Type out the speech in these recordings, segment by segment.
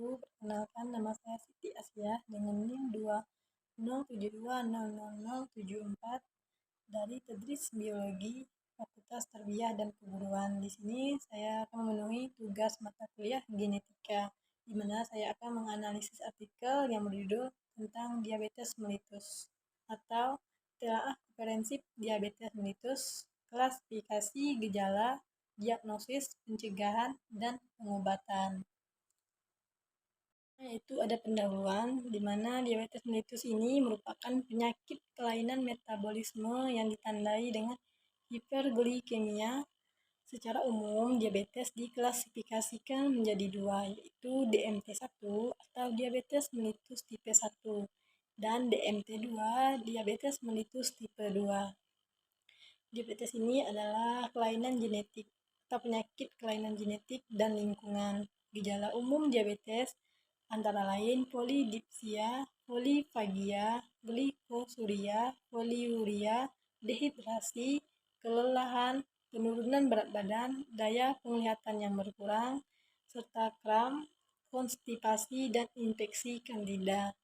wabarakatuh. Perkenalkan, nama saya Siti Asyah dengan NIM 2072000074 dari Tedris Biologi Fakultas Tarbiyah dan Keguruan. Di sini saya akan memenuhi tugas mata kuliah genetika, di mana saya akan menganalisis artikel yang berjudul tentang diabetes mellitus atau telaah komprehensif diabetes mellitus, klasifikasi gejala, diagnosis, pencegahan, dan pengobatan. Yaitu ada pendahuluan, di mana diabetes mellitus ini merupakan penyakit kelainan metabolisme yang ditandai dengan hiperglikemia. Secara umum, diabetes diklasifikasikan menjadi dua, yaitu DMT1 atau diabetes mellitus tipe 1 dan DMT2, diabetes mellitus tipe 2. Diabetes ini adalah kelainan genetik atau penyakit kelainan genetik dan lingkungan. Gejala umum diabetes antara lain polidipsia, polifagia, glikosuria, poliuria, dehidrasi, kelelahan, penurunan berat badan, daya penglihatan yang berkurang, serta kram, konstipasi, dan infeksi kandida.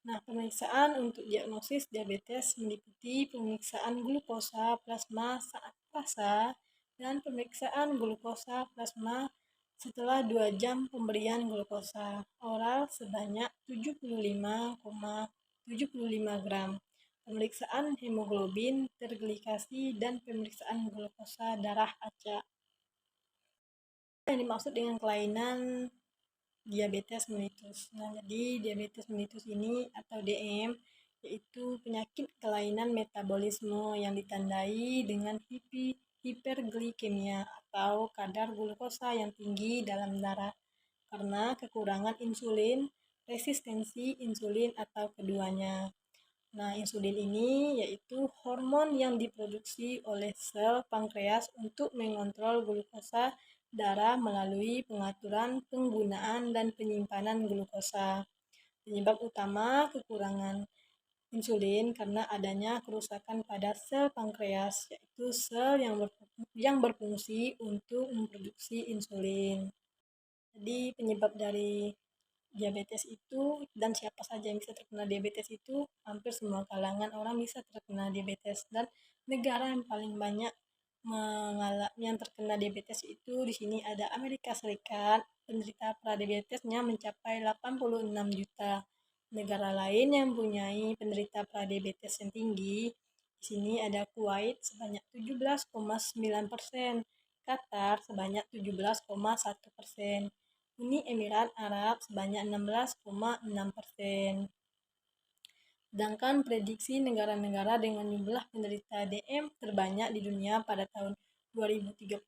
Nah, pemeriksaan untuk diagnosis diabetes meliputi pemeriksaan glukosa plasma saat puasa dan pemeriksaan glukosa plasma setelah 2 jam pemberian glukosa oral sebanyak 75,75 gram, pemeriksaan hemoglobin terglikasi, dan pemeriksaan glukosa darah acak. Yang dimaksud dengan kelainan diabetes mellitus. Nah, jadi diabetes mellitus ini atau DM yaitu penyakit kelainan metabolisme yang ditandai dengan hiperglikemia atau kadar glukosa yang tinggi dalam darah karena kekurangan insulin, resistensi insulin atau keduanya. Nah, insulin ini yaitu hormon yang diproduksi oleh sel pankreas untuk mengontrol glukosa darah melalui pengaturan penggunaan dan penyimpanan glukosa. Penyebab utama kekurangan insulin karena adanya kerusakan pada sel pankreas, yaitu sel yang berfungsi untuk memproduksi insulin. Jadi penyebab dari diabetes itu dan siapa saja yang bisa terkena diabetes itu hampir semua kalangan orang bisa terkena diabetes, dan negara yang paling banyak yang terkena diabetes itu di sini ada Amerika Serikat. Penderita pradiabetesnya mencapai 86 juta. Negara lain yang mempunyai penderita pradiabetes yang tinggi di sini ada Kuwait sebanyak 17,9%, Qatar sebanyak 17,1%, Uni Emirat Arab sebanyak 16,6%. Sedangkan prediksi negara-negara dengan jumlah penderita DM terbanyak di dunia pada tahun 2030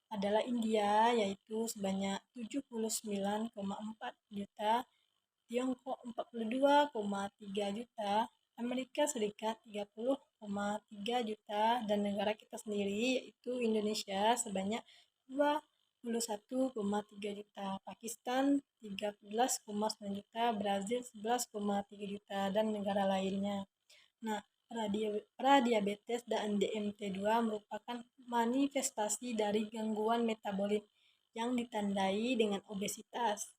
adalah India, yaitu sebanyak 79,4 juta, Tiongkok 42,3 juta, Amerika Serikat 30,3 juta, dan negara kita sendiri yaitu Indonesia sebanyak 21,3 juta, Pakistan 13,9 juta, Brazil 11,3 juta, dan negara lainnya. Nah, pradiabetes dan DMT2 merupakan manifestasi dari gangguan metabolit yang ditandai dengan obesitas,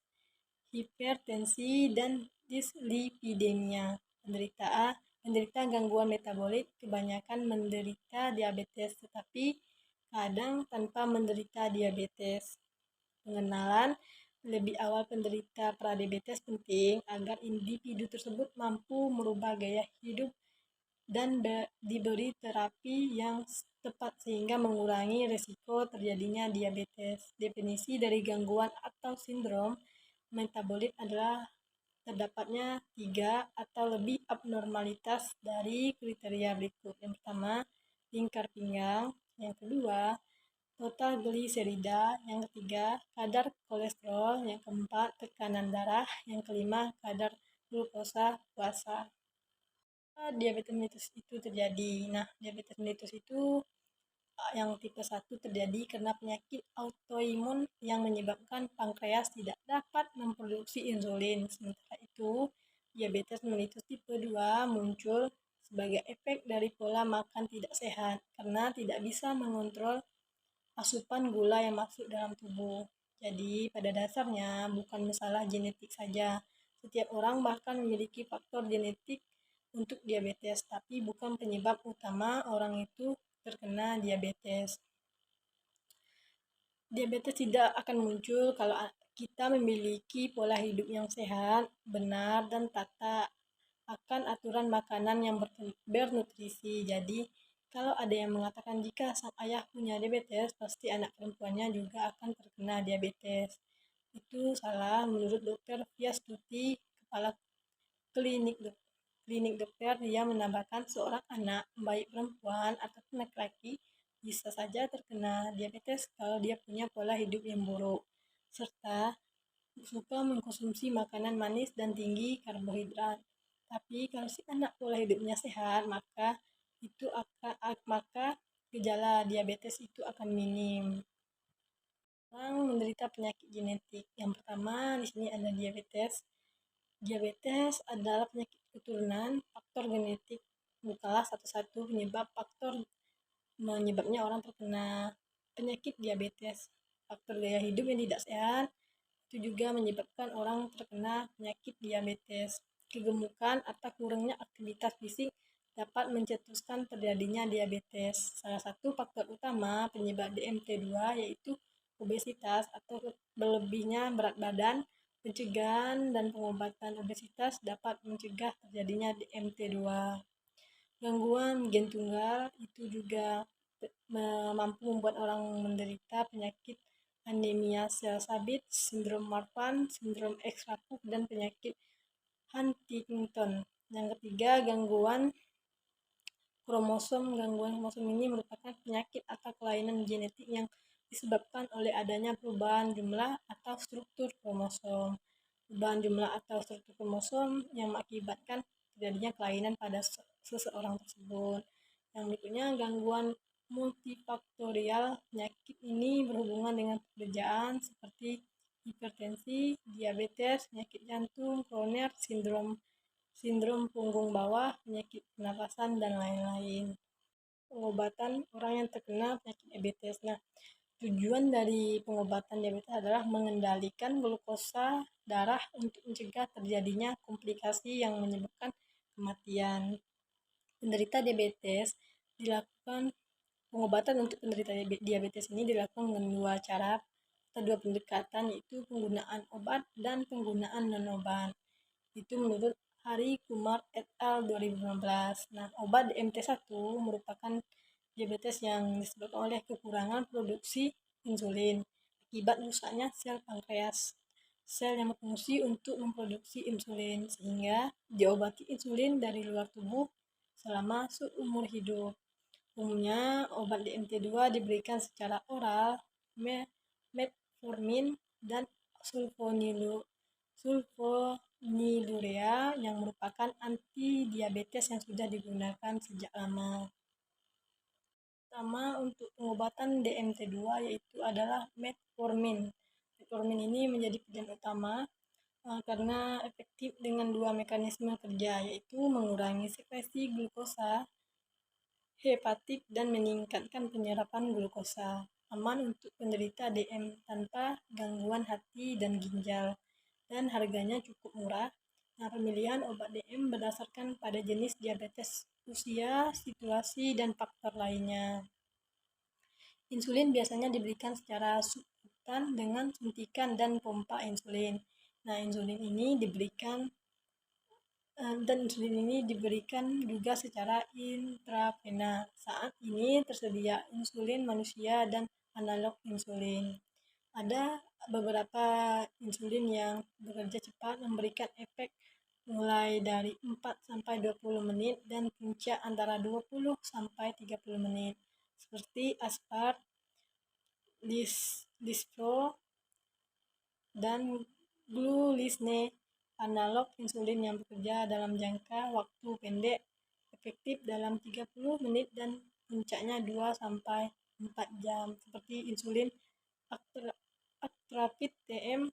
hipertensi, dan dislipidemia. Penderita gangguan metabolit kebanyakan menderita diabetes, tetapi kadang tanpa menderita diabetes. Pengenalan lebih awal penderita pradiabetes penting agar individu tersebut mampu merubah gaya hidup dan diberi terapi yang tepat sehingga mengurangi risiko terjadinya diabetes. Definisi dari gangguan atau sindrom metabolit adalah terdapatnya 3 atau lebih abnormalitas dari kriteria berikut. Yang pertama, lingkar pinggang. Yang kedua, total gliserida. Yang ketiga, kadar kolesterol. Yang keempat, tekanan darah. Yang kelima, kadar glukosa puasa. Diabetes mellitus itu terjadi. Nah, diabetes mellitus itu yang tipe 1 terjadi karena penyakit autoimun yang menyebabkan pankreas tidak dapat memproduksi insulin. Sementara itu, diabetes mellitus tipe 2 muncul sebagai efek dari pola makan tidak sehat karena tidak bisa mengontrol asupan gula yang masuk dalam tubuh. Jadi, pada dasarnya bukan masalah genetik saja. Setiap orang bahkan memiliki faktor genetik untuk diabetes, tapi bukan penyebab utama orang itu terkena diabetes. Diabetes tidak akan muncul kalau kita memiliki pola hidup yang sehat, benar, dan tata akan aturan makanan yang bernutrisi. Jadi, kalau ada yang mengatakan jika sang ayah punya diabetes, pasti anak perempuannya juga akan terkena diabetes. Itu salah menurut Dr. Fiastuti, kepala klinik klinik dokter. Dia menambahkan seorang anak, baik perempuan ataupun laki-laki, bisa saja terkena diabetes kalau dia punya pola hidup yang buruk, serta suka mengkonsumsi makanan manis dan tinggi karbohidrat. Tapi kalau si anak pola hidupnya sehat, maka gejala diabetes itu akan minim. Orang menderita penyakit genetik. Yang pertama di sini ada diabetes. Diabetes adalah penyakit keturunan. Faktor genetik bukanlah satu-satu menyebabnya orang terkena penyakit diabetes. Faktor gaya hidup yang tidak sehat itu juga menyebabkan orang terkena penyakit diabetes. Kegemukan atau kurangnya aktivitas fisik dapat mencetuskan terjadinya diabetes. Salah satu faktor utama penyebab DMT2 yaitu obesitas atau berlebihnya berat badan. Pencegahan dan pengobatan obesitas dapat mencegah terjadinya DMT2. Gangguan gen tunggal itu juga mampu membuat orang menderita penyakit anemia sel sabit, sindrom Marfan, sindrom X-Rakup, dan penyakit Huntington. Yang ketiga, gangguan kromosom. Gangguan kromosom ini merupakan penyakit atau kelainan genetik yang disebabkan oleh adanya perubahan jumlah atau struktur kromosom. Perubahan jumlah atau struktur kromosom yang mengakibatkan terjadinya kelainan pada seseorang tersebut. Yang berikutnya, gangguan multifaktorial. Penyakit ini berhubungan dengan pekerjaan seperti hipertensi, diabetes, penyakit jantung, kroner, sindrom punggung bawah, penyakit pernapasan, dan lain-lain. Pengobatan orang yang terkena penyakit diabetes. Nah, tujuan dari pengobatan diabetes adalah mengendalikan glukosa darah untuk mencegah terjadinya komplikasi yang menyebabkan kematian. Pengobatan untuk penderita diabetes ini dilakukan dengan dua cara atau dua pendekatan, yaitu penggunaan obat dan penggunaan non-obat. Itu menurut Hari Kumar et al. 2015. Nah, obat DMT1 merupakan diabetes yang disebabkan oleh kekurangan produksi insulin akibat rusaknya sel pankreas, sel yang berfungsi untuk memproduksi insulin, sehingga diobati insulin dari luar tubuh selama seumur hidup. Umumnya, obat DMT2 diberikan secara oral, metformin, dan sulfonylurea yang merupakan anti diabetes yang sudah digunakan sejak lama. Pertama, untuk pengobatan DMT2 yaitu adalah metformin. Metformin ini menjadi pilihan utama karena efektif dengan dua mekanisme kerja, yaitu mengurangi sekresi glukosa hepatik dan meningkatkan penyerapan glukosa. Aman untuk penderita DM tanpa gangguan hati dan ginjal, dan harganya cukup murah. Nah, pemilihan obat DM berdasarkan pada jenis diabetes, usia, situasi, dan faktor lainnya. Insulin biasanya diberikan secara subkutan dengan suntikan dan pompa insulin. Nah, insulin ini diberikan juga secara intravena. Saat ini tersedia insulin manusia dan analog insulin. Ada beberapa insulin yang bekerja cepat, memberikan efek mulai dari 4-20 menit dan puncak antara 20-30 menit, seperti aspart, lispro, dan glulisne. Analog insulin yang bekerja dalam jangka waktu pendek, efektif dalam 30 menit dan puncaknya 2-4 jam, seperti insulin Actrapid TM,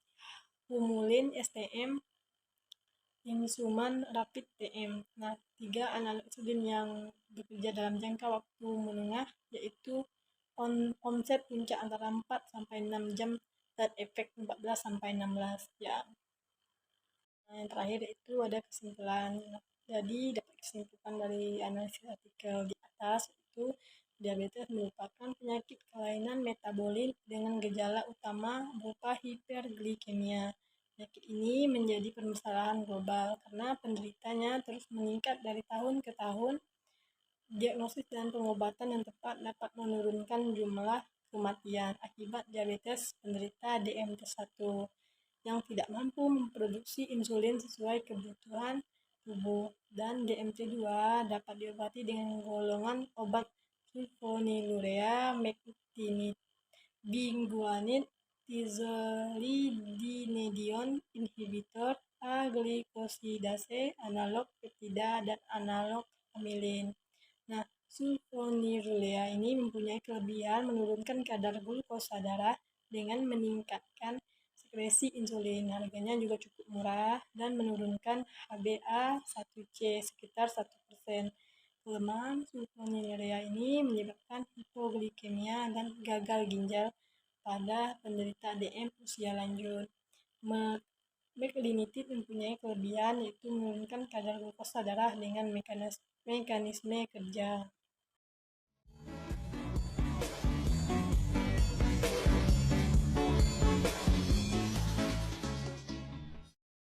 Humulin STM, Insuman Rapid TM. Nah, 3 analog insulin yang bekerja dalam jangka waktu menengah yaitu onset puncak antara 4-6 jam dan efek 14-16 jam. Nah, yang terakhir itu ada kesimpulan. Jadi dapat kesimpulan dari analisis artikel di atas itu diabetes merupakan penyakit kelainan metabolit dengan gejala utama berupa hiperglikemia. Penyakit ini menjadi permasalahan global karena penderitanya terus meningkat dari tahun ke tahun. Diagnosis dan pengobatan yang tepat dapat menurunkan jumlah kematian akibat diabetes penderita DMT1 yang tidak mampu memproduksi insulin sesuai kebutuhan tubuh, dan DMT2 dapat diobati dengan golongan obat sulfonylurea, mektinic, binguanid, tizolidinedione inhibitor, aglycosidase, analog peptida, dan analog amilin. Nah, sulfonylurea ini mempunyai kelebihan menurunkan kadar glukosa darah dengan meningkatkan sekresi insulin. Harganya juga cukup murah dan menurunkan HbA1c sekitar 1%. Kelemahan sulfonylurea ini menyebabkan hipoglikemia dan gagal ginjal pada penderita DM usia lanjut. Meklinitit mempunyai kelebihan yaitu menurunkan kadar glukosa darah dengan mekanisme kerja